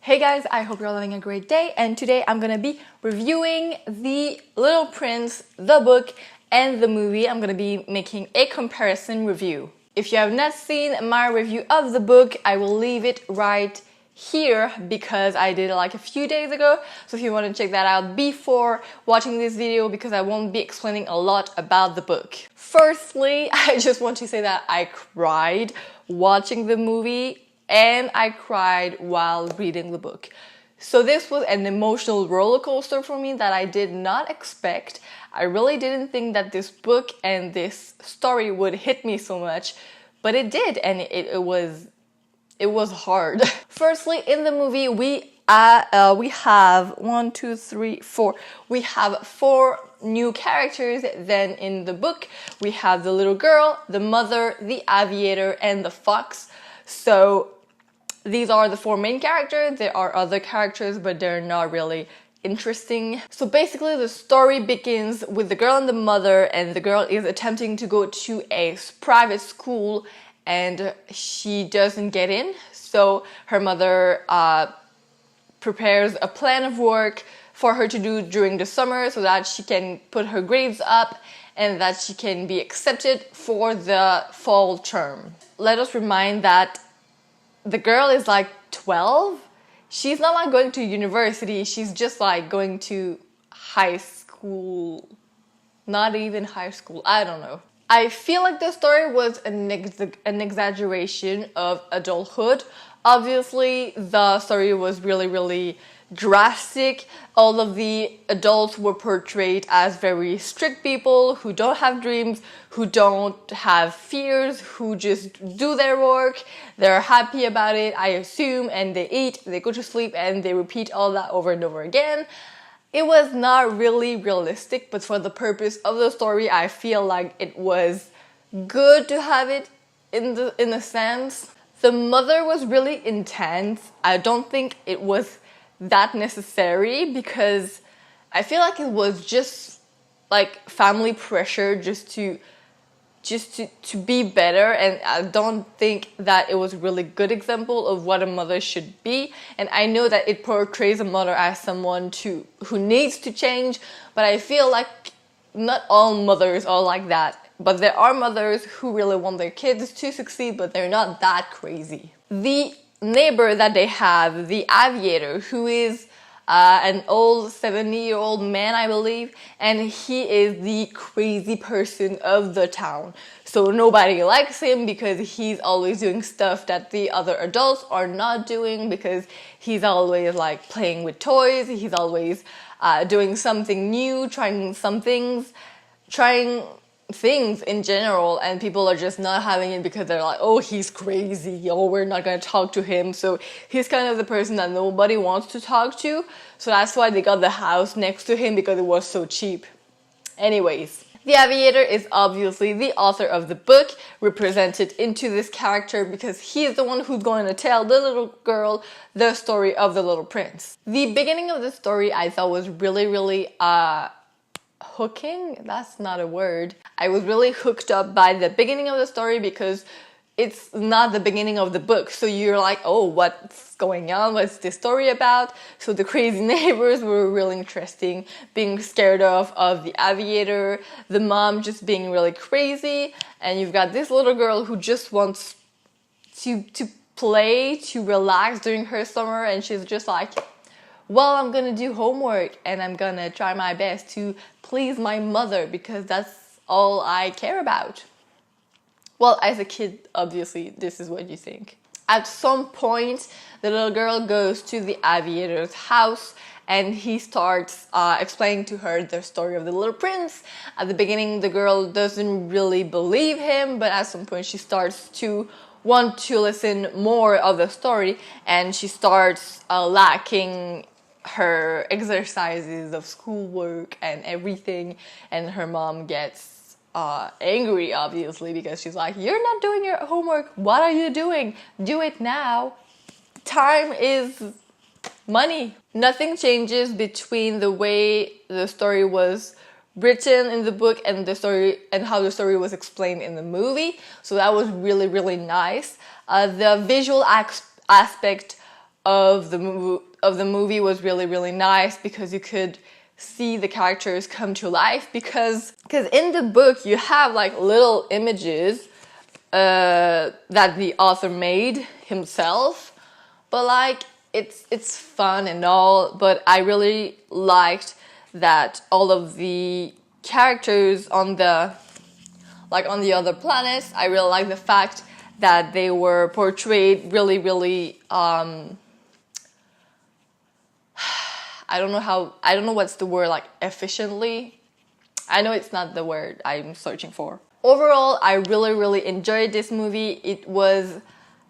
Hey guys, I hope you're all having a great day, and today I'm gonna be reviewing The Little Prince, the book, and the movie. I'm gonna be making a comparison review. If you have not seen my review of the book, I will leave it right here because I did it like a few days ago. So if you want to check that out before watching this video, because I won't be explaining a lot about the book. Firstly, I just want to say that I cried watching the movie and I cried while reading the book. So this was an emotional roller coaster for me that I did not expect. I really didn't think that this book and this story would hit me so much, but it did, and it was hard. Firstly, in the movie, we have we have four new characters than in the book. We have the little girl, the mother, the aviator, and the fox. So these are the four main characters. There are other characters, but they're not really interesting. So basically the story begins with the girl and the mother, and the girl is attempting to go to a private school and she doesn't get in. So her mother prepares a plan of work for her to do during the summer so that she can put her grades up and that she can be accepted for the fall term. Let us remind that the girl is like 12. She's not like going to university. She's just like going to high school. Not even high school. I don't know. I feel like the story was an exaggeration of adulthood. Obviously, the story was really drastic. All of the adults were portrayed as very strict people who don't have dreams, who don't have fears, who just do their work. They're happy about it, I assume, and they eat, they go to sleep, and they repeat all that over and over again. It was not really realistic, but for the purpose of the story, I feel like it was good to have it in a sense. The mother was really intense. I don't think it was that necessary because I feel like it was just like family pressure just to be better, and I don't think that it was a really good example of what a mother should be. And I know that it portrays a mother as someone who needs to change, but I feel like not all mothers are like that. But there are mothers who really want their kids to succeed, but they're not that crazy. The neighbor that they have, the aviator, who is an old 70-year-old man, I believe, and he is the crazy person of the town. So nobody likes him because he's always doing stuff that the other adults are not doing, because he's always like playing with toys, he's always doing something new, trying things in general, and people are just not having it because they're like, oh, he's crazy, oh, we're not gonna talk to him. So he's kind of the person that nobody wants to talk to, so that's why they got the house next to him, because it was so cheap. Anyways, the aviator is obviously the author of the book, represented into this character because he's the one who's going to tell the little girl the story of the little prince. The beginning of the story I thought was really hooking. That's not a word. I was really hooked up by the beginning of the story because it's not the beginning of the book. So you're like, oh, what's going on? What's this story about? So the crazy neighbors were really interesting, being scared of the aviator, the mom just being really crazy, and you've got this little girl who just wants to play, to relax during her summer, and she's just like, well, I'm gonna do homework and I'm gonna try my best to please my mother because that's all I care about. Well, as a kid, obviously, this is what you think. At some point, the little girl goes to the aviator's house and he starts explaining to her the story of the little prince. At the beginning, the girl doesn't really believe him, but at some point she starts to want to listen more of the story, and she starts lacking her exercises of schoolwork and everything, and her mom gets angry, obviously, because she's like, you're not doing your homework, what are you doing? Do it now. Time is money. Nothing changes between the way the story was written in the book and the story and how the story was explained in the movie, so that was really nice. The visual aspect of the movie was really, really nice because you could see the characters come to life, because in the book you have like little images that the author made himself, but like it's fun and all, but I really liked that all of the characters on the other planets, I really like the fact that they were portrayed really, really I don't know what's the word, like efficiently. I know it's not the word I'm searching for. Overall, I really, really enjoyed this movie. It was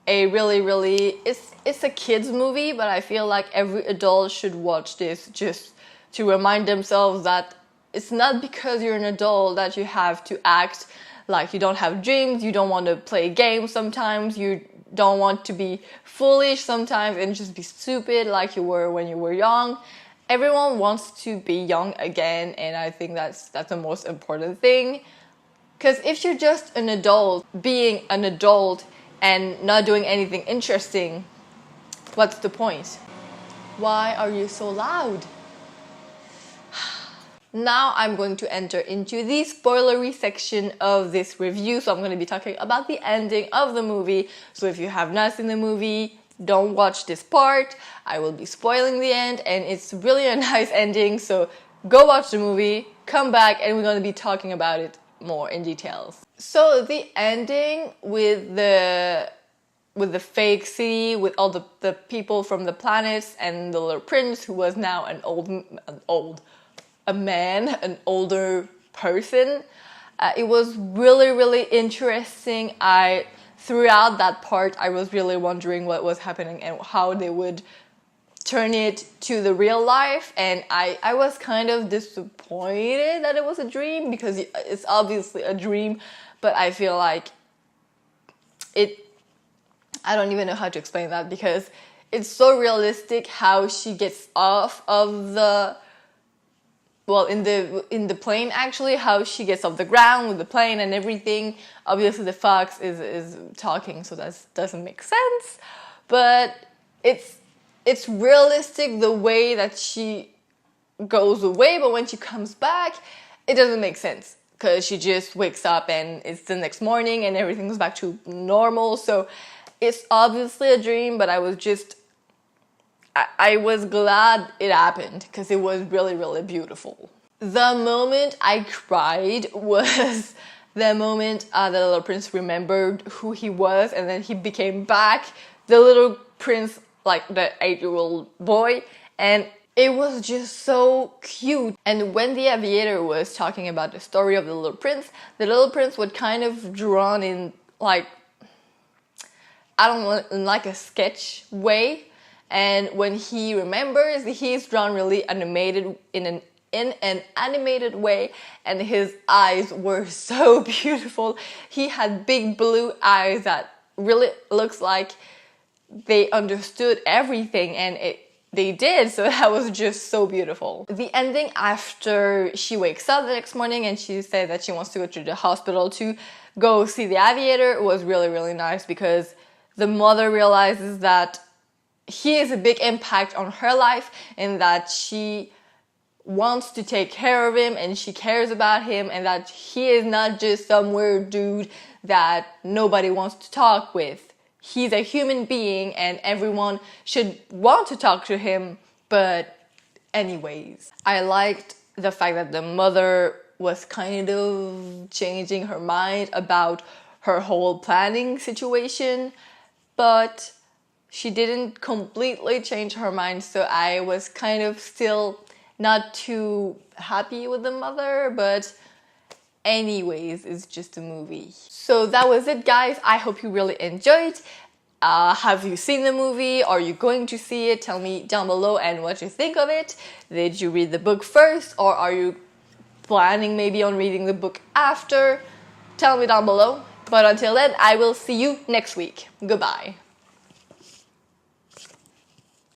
a really, really, it's a kids movie, but I feel like every adult should watch this just to remind themselves that it's not because you're an adult that you have to act like you don't have dreams, you don't want to play games sometimes, you don't want to be foolish sometimes and just be stupid like you were when you were young. Everyone wants to be young again, and I think that's the most important thing. Because if you're just an adult, being an adult and not doing anything interesting, what's the point? Why are you so loud? Now I'm going to enter into the spoilery section of this review. So I'm going to be talking about the ending of the movie. So if you have not seen the movie, don't watch this part. I will be spoiling the end, and it's really a nice ending. So go watch the movie, come back, and we're going to be talking about it more in details. So the ending with the fake city, with all the people from the planets, and the little prince who was now an older person. It was really, really interesting. Throughout that part, I was really wondering what was happening and how they would turn it to the real life. And I was kind of disappointed that it was a dream, because it's obviously a dream, but I feel like I don't even know how to explain that, because it's so realistic how she gets off of in the plane, actually, how she gets off the ground with the plane and everything. Obviously the fox is talking, so that doesn't make sense, but it's realistic the way that she goes away, but when she comes back, it doesn't make sense, because she just wakes up and it's the next morning and everything goes back to normal. So it's obviously a dream, but I was glad it happened, because it was really, really beautiful. The moment I cried was the moment the little prince remembered who he was, and then he became back the little prince, like the 8-year-old boy, and it was just so cute. And when the aviator was talking about the story of the little prince was kind of drawn in like, I don't know, in like a sketch way. And when he remembers, he's drawn really animated in an animated way, and his eyes were so beautiful. He had big blue eyes that really looks like they understood everything, and they did, so that was just so beautiful. The ending, after she wakes up the next morning and she said that she wants to go to the hospital to go see the aviator, was really, really nice, because the mother realizes that he is a big impact on her life, and that she wants to take care of him and she cares about him, and that he is not just some weird dude that nobody wants to talk with. He's a human being and everyone should want to talk to him. But anyways, I liked the fact that the mother was kind of changing her mind about her whole planning situation, but she didn't completely change her mind, so I was kind of still not too happy with the mother, but anyways, it's just a movie. So that was it, guys. I hope you really enjoyed. Have you seen the movie? Are you going to see it? Tell me down below and what you think of it. Did you read the book first, or are you planning maybe on reading the book after? Tell me down below. But until then, I will see you next week. Goodbye.